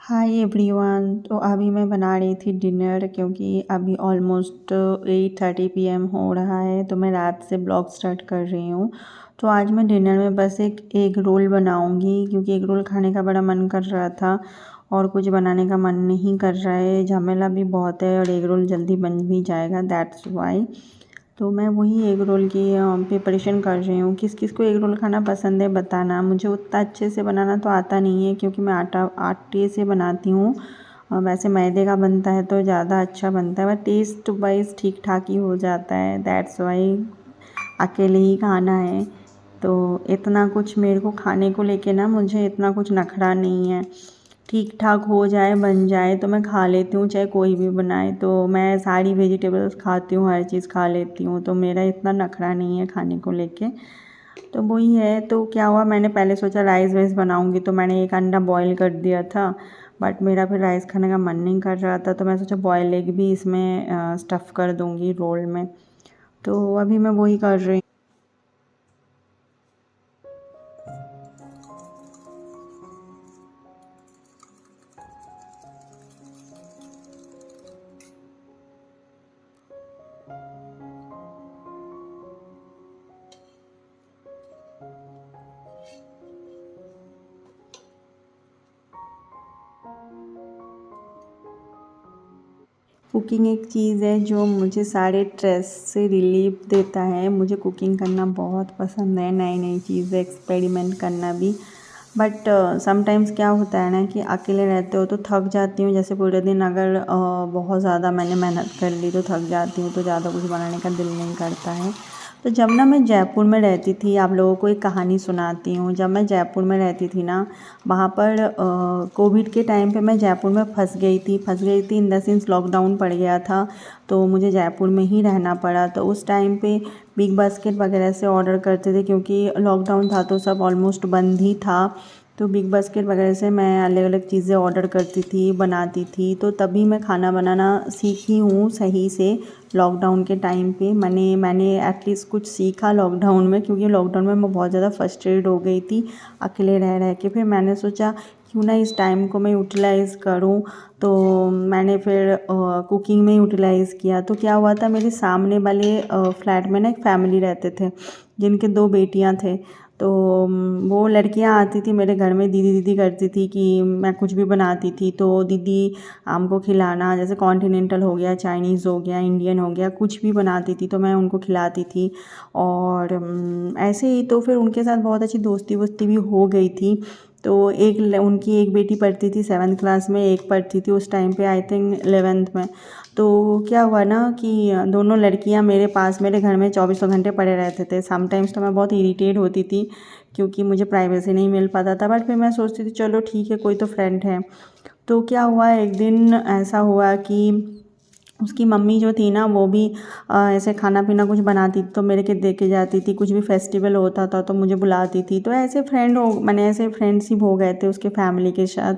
Hi everyone. तो अभी मैं बना रही थी डिनर, क्योंकि अभी ऑलमोस्ट 8:30 पीएम हो रहा है। तो मैं रात से ब्लॉग स्टार्ट कर रही हूँ। तो आज मैं डिनर में बस एक एग रोल बनाऊँगी, क्योंकि एग रोल खाने का बड़ा मन कर रहा था और कुछ बनाने का मन नहीं कर रहा है। झमेला भी बहुत है और एग रोल जल्दी बन भी जाएगा, दैट्स वाई। तो मैं वही एग रोल की प्रिपरेशन कर रही हूँ। किस किस को एग रोल खाना पसंद है बताना। मुझे उतना अच्छे से बनाना तो आता नहीं है, क्योंकि मैं आटे से बनाती हूँ। वैसे मैदे का बनता है तो ज़्यादा अच्छा बनता है, बट टेस्ट वाइज ठीक ठाक ही हो जाता है, दैट्स वाई। अकेले ही खाना है तो इतना कुछ मेरे को खाने को लेके ना, मुझे इतना कुछ नखरा नहीं है। ठीक ठाक हो जाए, बन जाए तो मैं खा लेती हूँ, चाहे कोई भी बनाए। तो मैं सारी वेजिटेबल्स खाती हूँ, हर चीज़ खा लेती हूँ, तो मेरा इतना नखरा नहीं है खाने को लेके। तो वही है। तो क्या हुआ, मैंने पहले सोचा राइस वाइस बनाऊँगी, तो मैंने एक अंडा बॉईल कर दिया था। बट मेरा फिर राइस खाने का मन नहीं कर रहा था, तो मैं सोचा बॉयल एग भी इसमें स्टफ़ कर दूँगी रोल में। तो अभी मैं वही कर रही। कुकिंग एक चीज़ है जो मुझे सारे स्ट्रेस से रिलीफ देता है। मुझे कुकिंग करना बहुत पसंद है, नई नई चीज़ें एक्सपेरिमेंट करना भी। बट समटाइम्स क्या होता है ना, कि अकेले रहते हो तो थक जाती हूँ। जैसे पूरे दिन अगर बहुत ज़्यादा मैंने मेहनत कर ली तो थक जाती हूँ, तो ज़्यादा कुछ बनाने का दिल नहीं करता है। तो जब ना मैं जयपुर में रहती थी, आप लोगों को एक कहानी सुनाती हूँ। जब मैं जयपुर में रहती थी ना, वहाँ पर कोविड के टाइम पे मैं जयपुर में फंस गई थी इन द सेंस लॉकडाउन पड़ गया था। तो मुझे जयपुर में ही रहना पड़ा। तो उस टाइम पे बिग बास्केट वगैरह से ऑर्डर करते थे, क्योंकि लॉकडाउन था तो सब ऑलमोस्ट बंद ही था। तो बिग बास्केट वगैरह से मैं अलग अलग चीज़ें ऑर्डर करती थी, बनाती थी। तो तभी मैं खाना बनाना सीखी हूँ सही से। लॉकडाउन के टाइम पे मैंने एटलीस्ट कुछ सीखा लॉकडाउन में, क्योंकि लॉकडाउन में मैं बहुत ज़्यादा फ्रस्ट्रेटेड हो गई थी अकेले रह रह के। फिर मैंने सोचा क्यों ना इस टाइम को मैं यूटिलाइज़ करूँ। तो मैंने फिर कुकिंग में यूटिलाइज़ किया। तो क्या हुआ था, मेरे सामने वाले फ्लैट में ना एक फैमिली रहते थे, जिनके 2 बेटियां थे। तो वो लड़कियां आती थी मेरे घर में, दीदी दीदी करती थी कि मैं कुछ भी बनाती थी तो दीदी हमको खिलाना। जैसे कॉन्टिनेंटल हो गया, चाइनीज़ हो गया, इंडियन हो गया, कुछ भी बनाती थी तो मैं उनको खिलाती थी। और ऐसे ही तो फिर उनके साथ बहुत अच्छी दोस्ती वोस्ती भी हो गई थी। तो उनकी एक बेटी पढ़ती थी 7th क्लास में, एक पढ़ती थी उस टाइम पे आई थिंक 11th में। तो क्या हुआ ना, कि दोनों लड़कियां मेरे पास मेरे घर में 24 घंटे पड़े रहते थे। समटाइम्स तो मैं बहुत इरिटेट होती थी, क्योंकि मुझे प्राइवेसी नहीं मिल पाता था। बट फिर मैं सोचती थी चलो ठीक है, कोई तो फ्रेंड है। तो क्या हुआ, एक दिन ऐसा हुआ कि उसकी मम्मी जो थी ना, वो भी ऐसे खाना पीना कुछ बनाती थी, तो मेरे के दे के जाती थी। कुछ भी फेस्टिवल होता था तो मुझे बुलाती थी। तो ऐसे मैंने ऐसे फ्रेंडशिप हो गए थे उसके फैमिली के साथ।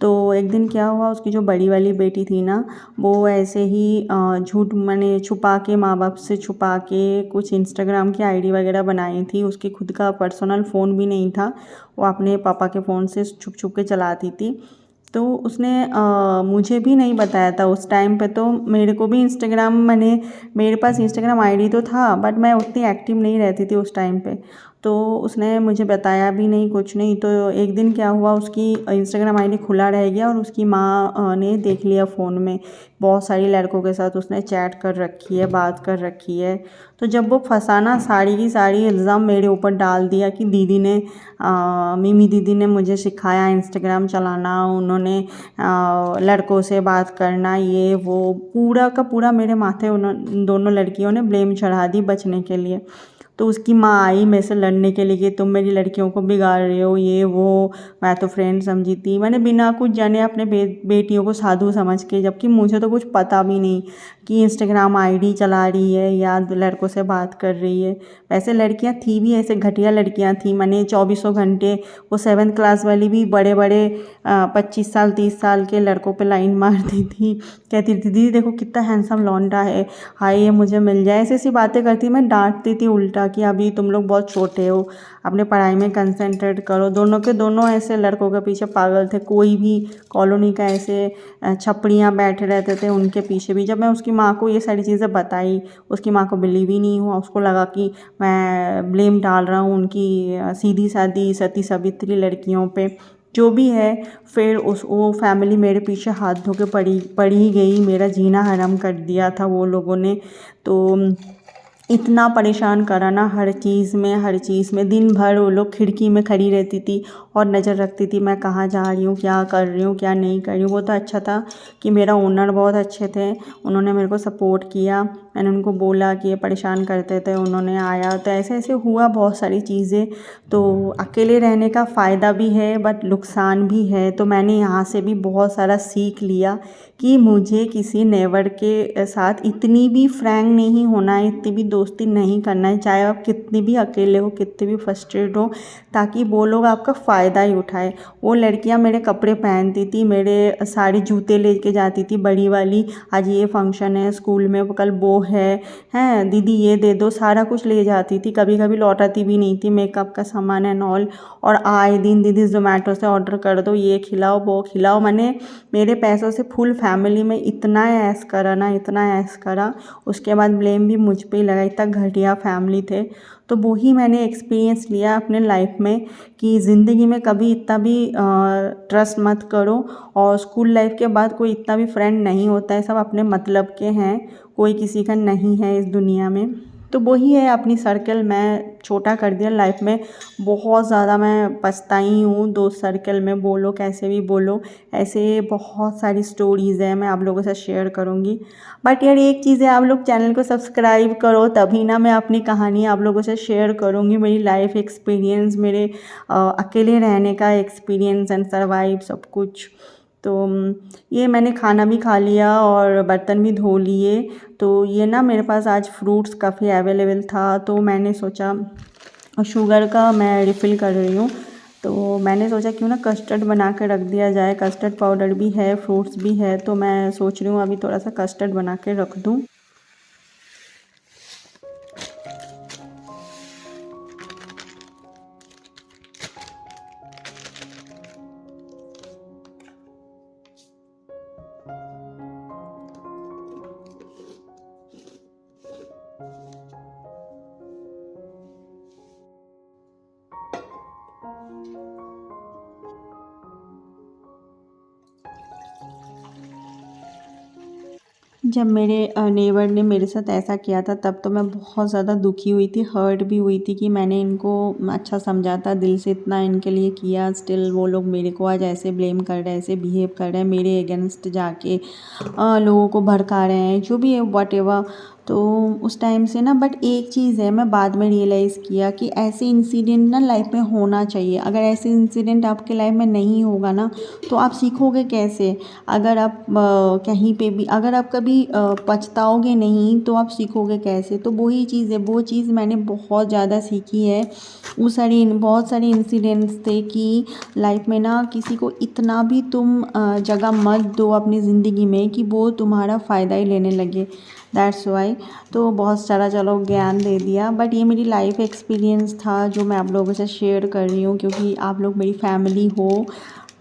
तो एक दिन क्या हुआ, उसकी जो बड़ी वाली बेटी थी ना, वो ऐसे ही झूठ मैंने छुपा के, माँ बाप से छुपा के कुछ इंस्टाग्राम की आईडी वगैरह बनाई थी। उसकी खुद का पर्सनल फ़ोन भी नहीं था, वो अपने पापा के फ़ोन से छुप छुप के चलाती थी। तो उसने मुझे भी नहीं बताया था उस टाइम पे। तो मेरे को भी मेरे पास इंस्टाग्राम आईडी तो था, बट मैं उतनी एक्टिव नहीं रहती थी उस टाइम पे। तो उसने मुझे बताया भी नहीं, कुछ नहीं। तो एक दिन क्या हुआ, उसकी इंस्टाग्राम आईडी खुला रह गया और उसकी माँ ने देख लिया फ़ोन में। बहुत सारी लड़कों के साथ उसने चैट कर रखी है, बात कर रखी है। तो जब वो फंसाना, सारी की सारी इल्ज़ाम मेरे ऊपर डाल दिया कि मिमी दीदी ने मुझे सिखाया इंस्टाग्राम चलाना, उन्होंने लड़कों से बात करना, ये वो पूरा का पूरा मेरे माथे दोनों लड़कियों ने ब्लेम चढ़ा दी बचने के लिए। तो उसकी माँ आई मेरे से लड़ने के लिए कि तुम मेरी लड़कियों को बिगाड़ रहे हो, ये वो। मैं तो फ्रेंड समझी थी, मैंने बिना कुछ जाने अपने बेटियों को साधु समझ के, जबकि मुझे तो कुछ पता भी नहीं कि इंस्टाग्राम आईडी चला रही है या लड़कों से बात कर रही है। वैसे लड़कियां थी भी, ऐसे घटिया लड़कियां थी, मैंने 24 घंटे। वो 7th क्लास वाली भी बड़े बड़े 25 साल 30 साल के लड़कों पे लाइन मारती थी, कहती थी दीदी देखो कितना हैंडसम लौंडा है, हाय ये मुझे मिल जाए, ऐसी ऐसी बातें करती। मैं डांटती थी उल्टा कि अभी तुम लोग बहुत छोटे हो, अपने पढ़ाई में कंसंट्रेट करो। दोनों के दोनों ऐसे लड़कों के पीछे पागल थे, कोई भी कॉलोनी का ऐसे छपड़ियाँ बैठे रहते थे उनके पीछे भी। जब मैं उसकी माँ को ये सारी चीज़ें बताई, उसकी माँ को बिलीव ही नहीं हुआ, उसको लगा कि मैं ब्लेम डाल रहा हूँ उनकी सीधी सादी सती सावित्री लड़कियों पे। जो भी है, फिर उस वो फैमिली मेरे पीछे हाथ धो के पड़ी ही गई, मेरा जीना हराम कर दिया था वो लोगों ने। तो इतना परेशान करा ना हर चीज़ में दिन भर वो लोग खिड़की में खड़ी रहती थी और नज़र रखती थी मैं कहाँ जा रही हूँ, क्या कर रही हूँ, क्या नहीं कर रही हूँ। वो तो अच्छा था कि मेरा ओनर बहुत अच्छे थे, उन्होंने मेरे को सपोर्ट किया। मैंने उनको बोला कि ये परेशान करते थे, उन्होंने आया, तो ऐसे ऐसे हुआ बहुत सारी चीज़ें। तो अकेले रहने का फ़ायदा भी है बट नुकसान भी है। तो मैंने यहाँ से भी बहुत सारा सीख लिया कि मुझे किसी नेबर के साथ इतनी भी फ्रैंक नहीं होना है, इतनी भी दोस्ती नहीं करना है, चाहे आप कितनी भी अकेले हो, कितने भी फ्रस्ट्रेट हो, ताकि वो लोग आपका फ़ायदा ही उठाए। वो लड़कियां मेरे कपड़े पहनती थी, मेरे सारे जूते लेके जाती थी बड़ी वाली, आज ये फंक्शन है स्कूल में, कल वो हैं दीदी ये दे दो, सारा कुछ ले जाती थी, कभी कभी लौटाती भी नहीं थी, मेकअप का सामान एंड ऑल। और आए दिन दीदी ज़ोमैटो से ऑर्डर कर दो, ये खिलाओ वो खिलाओ। मैंने मेरे पैसों से फुल फैमिली में इतना ऐश करा ना, इतना ऐश करा, उसके बाद ब्लेम भी मुझ पे ही लगा, इतना घटिया फैमिली थे। तो वही मैंने एक्सपीरियंस लिया अपने लाइफ में कि ज़िंदगी में कभी इतना भी ट्रस्ट मत करो। और स्कूल लाइफ के बाद कोई इतना भी फ्रेंड नहीं होता है, सब अपने मतलब के हैं, कोई किसी का नहीं है इस दुनिया में। तो वही है, अपनी सर्कल मैं छोटा कर दिया लाइफ में, बहुत ज़्यादा मैं पछताई हूँ दोस्त सर्कल में, बोलो कैसे भी बोलो। ऐसे बहुत सारी स्टोरीज़ हैं, मैं आप लोगों से शेयर करूँगी। बट यार एक चीज़ है, आप लोग चैनल को सब्सक्राइब करो, तभी ना मैं अपनी कहानी आप लोगों से शेयर करूँगी, मेरी लाइफ एक्सपीरियंस, मेरे अकेले रहने का एक्सपीरियंस एंड सर्वाइव सब कुछ। तो ये मैंने खाना भी खा लिया और बर्तन भी धो लिए। तो ये ना मेरे पास आज फ्रूट्स काफ़ी अवेलेबल था, तो मैंने सोचा, शुगर का मैं रिफ़िल कर रही हूँ, तो मैंने सोचा क्यों ना कस्टर्ड बना के रख दिया जाए। कस्टर्ड पाउडर भी है, फ्रूट्स भी है, तो मैं सोच रही हूँ अभी थोड़ा सा कस्टर्ड बना के रख दूँ। जब मेरे नेबर ने मेरे साथ ऐसा किया था तब तो मैं बहुत ज़्यादा दुखी हुई थी, हर्ट भी हुई थी कि मैंने इनको अच्छा समझा था, दिल से इतना इनके लिए किया, स्टिल वो लोग मेरे को आज ऐसे ब्लेम कर रहे हैं, ऐसे बिहेव कर रहे हैं, मेरे अगेंस्ट जाके लोगों को भड़का रहे हैं, जो भी है व्हाटएवर। तो उस टाइम से ना, बट एक चीज़ है, मैं बाद में रियलाइज़ किया कि ऐसे इंसिडेंट ना लाइफ में होना चाहिए। अगर ऐसे इंसिडेंट आपके लाइफ में नहीं होगा ना, तो आप सीखोगे कैसे? अगर आप कहीं पे भी, अगर आप कभी पछताओगे नहीं तो आप सीखोगे कैसे? तो वही चीज़ है, वो चीज़ मैंने बहुत ज़्यादा सीखी है। बहुत सारे इंसिडेंट्स थे कि लाइफ में ना किसी को इतना भी तुम जगह मत दो अपनी ज़िंदगी में कि वो तुम्हारा फ़ायदा ही लेने लगे। That's why. तो बहुत सारा चलो ज्ञान दे दिया, बट ये मेरी लाइफ एक्सपीरियंस था जो मैं आप लोगों से शेयर कर रही हूँ, क्योंकि आप लोग मेरी फैमिली हो।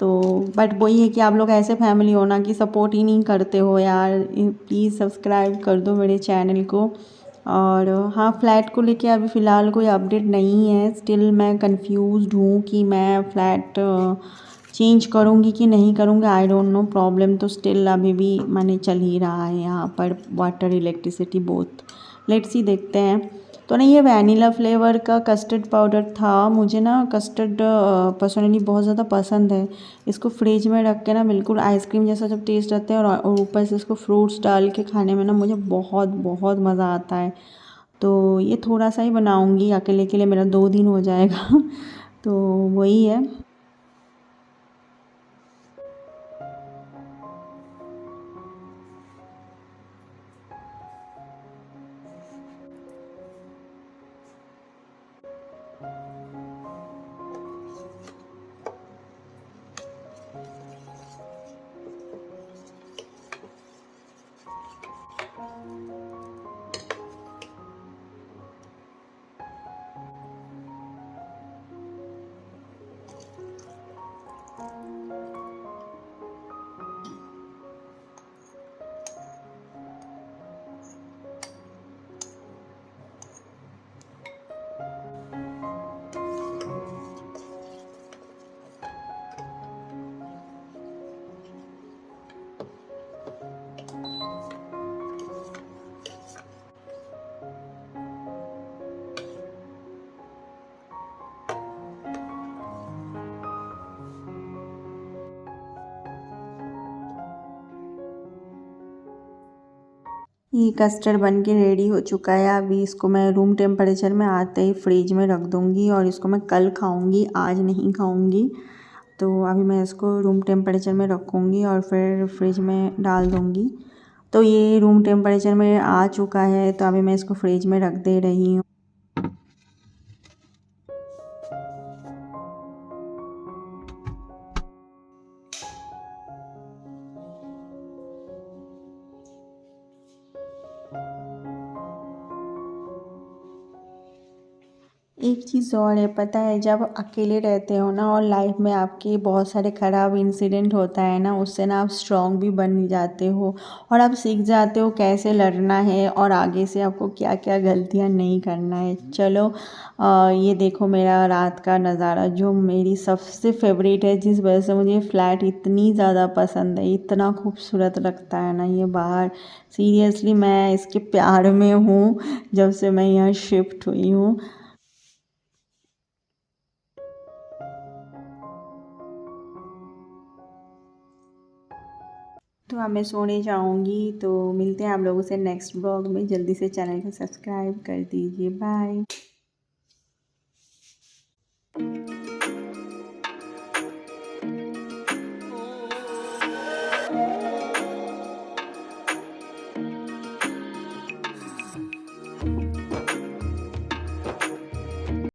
तो बट वही है कि आप लोग ऐसे फैमिली हो ना कि सपोर्ट ही नहीं करते हो यार। प्लीज़ सब्सक्राइब कर दो मेरे चैनल को। और हाँ, फ्लैट को लेके अभी फ़िलहाल कोई अपडेट नहीं है, स्टिल मैं कंफ्यूज्ड हूँ कि मैं फ्लैट चेंज करूँगी कि नहीं करूँगी, आई डोंट नो। प्रॉब्लम तो स्टिल अभी भी माने चल ही रहा है यहाँ पर, water electricity both. Let's see, देखते हैं। तो ना ये वैनिला फ्लेवर का कस्टर्ड पाउडर था। मुझे ना कस्टर्ड पर्सनली बहुत ज़्यादा पसंद है। इसको फ्रिज में रख के ना बिल्कुल आइसक्रीम जैसा जब टेस्ट आता है, और ऊपर से इसको फ्रूट्स डाल के खाने में ना मुझे बहुत बहुत मज़ा आता है। तो ये थोड़ा सा ही बनाऊँगी अकेले के लिए, मेरा 2 दिन हो जाएगा। तो वही है। ये कस्टर्ड बन के रेडी हो चुका है। अभी इसको मैं रूम टेम्परेचर में आते ही फ्रिज में रख दूँगी और इसको मैं कल खाऊँगी, आज नहीं खाऊँगी। तो अभी मैं इसको रूम टेम्परेचर में रखूँगी और फिर फ्रिज में डाल दूँगी। तो ये रूम टेम्परेचर में आ चुका है, तो अभी मैं इसको फ्रिज में रख दे रही हूँ। एक चीज़ और है, पता है जब अकेले रहते हो ना और लाइफ में आपके बहुत सारे ख़राब इंसिडेंट होता है ना, उससे ना आप स्ट्रॉन्ग भी बन जाते हो और आप सीख जाते हो कैसे लड़ना है और आगे से आपको क्या क्या गलतियाँ नहीं करना है। चलो ये देखो मेरा रात का नज़ारा जो मेरी सबसे फेवरेट है, जिस वजह से मुझे फ्लैट इतनी ज़्यादा पसंद है, इतना खूबसूरत लगता है ना ये बाहर। सीरियसली मैं इसके प्यार में हूँ जब से मैं यहाँ शिफ्ट हुई हूँ। तो अब मैं सोने जाऊँगी, तो मिलते हैं आप लोगों से नेक्स्ट ब्लॉग में। जल्दी से चैनल को सब्सक्राइब कर दीजिए। बाय।